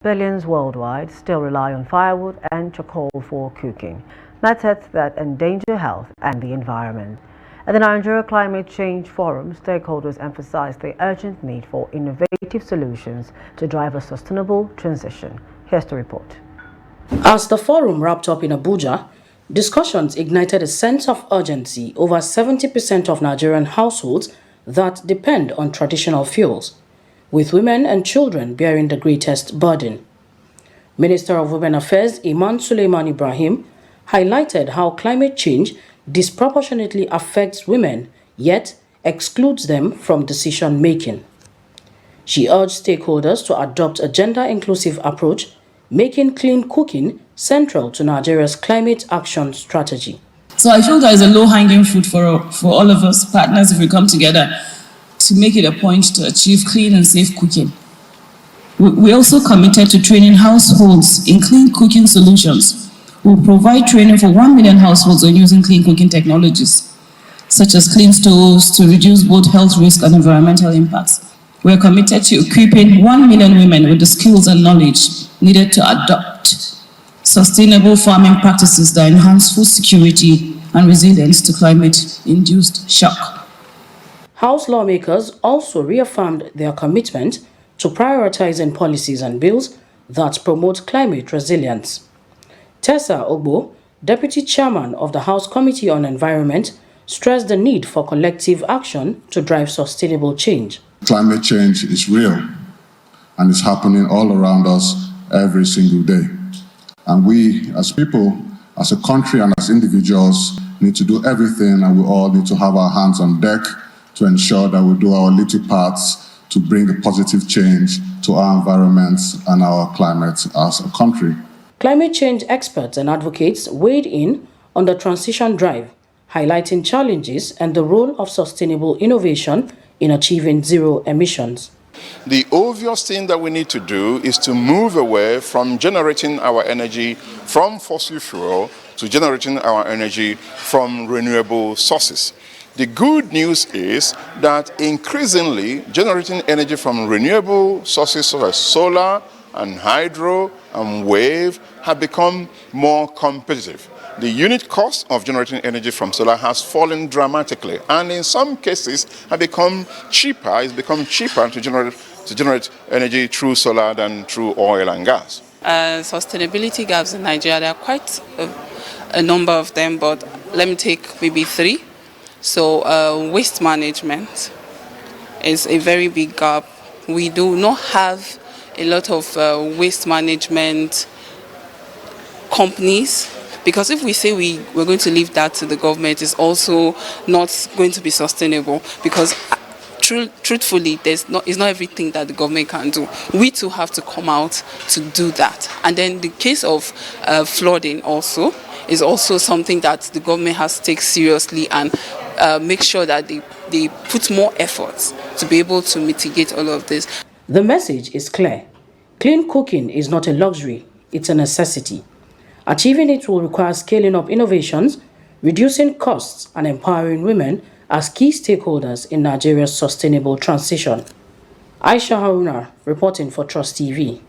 Billions worldwide still rely on firewood and charcoal for cooking, methods that endanger health and the environment. At the Nigeria Climate Change Forum, stakeholders emphasized the urgent need for innovative solutions to drive a sustainable transition. Here's the report. As the forum wrapped up in Abuja, discussions ignited a sense of urgency over 70% of Nigerian households that depend on traditional fuels, with women and children bearing the greatest burden. Minister of Women Affairs Iman Suleiman Ibrahim highlighted how climate change disproportionately affects women, yet excludes them from decision-making. She urged stakeholders to adopt a gender-inclusive approach, making clean cooking central to Nigeria's climate action strategy. So I feel there is a low-hanging fruit for all of us partners if we come together to make it a point to achieve clean and safe cooking. We also committed to training households in clean cooking solutions. We'll provide training for 1 million households on using clean cooking technologies, such as clean stoves, to reduce both health risk and environmental impacts. We're committed to equipping 1 million women with the skills and knowledge needed to adopt sustainable farming practices that enhance food security and resilience to climate-induced shock. House lawmakers also reaffirmed their commitment to prioritizing policies and bills that promote climate resilience. Tessa Ogbo, Deputy Chairman of the House Committee on Environment, stressed the need for collective action to drive sustainable change. Climate change is real and it's happening all around us every single day. And we as people, as a country and as individuals, need to do everything, and we all need to have our hands on deck to ensure that we do our little parts to bring a positive change to our environments and our climate as a country. Climate change experts and advocates weighed in on the transition drive, highlighting challenges and the role of sustainable innovation in achieving zero emissions. The obvious thing that we need to do is to move away from generating our energy from fossil fuel to generating our energy from renewable sources. The good news is that increasingly generating energy from renewable sources such as solar and hydro and wave have become more competitive. The unit cost of generating energy from solar has fallen dramatically, and in some cases have become cheaper. It's become cheaper to generate energy through solar than through oil and gas. Sustainability gaps in Nigeria, there are quite a number of them, but let me take maybe 3. So waste management is a very big gap. We do not have a lot of waste management companies, because if we say we're going to leave that to the government, it's also not going to be sustainable, because truthfully, it's not everything that the government can do. We too have to come out to do that. And then the case of flooding also is also something that the government has to take seriously and make sure that they put more efforts to be able to mitigate all of this. The message is clear. Clean cooking is not a luxury, it's a necessity. Achieving it will require scaling up innovations, reducing costs, and empowering women as key stakeholders in Nigeria's sustainable transition. Aisha Haruna, reporting for Trust TV.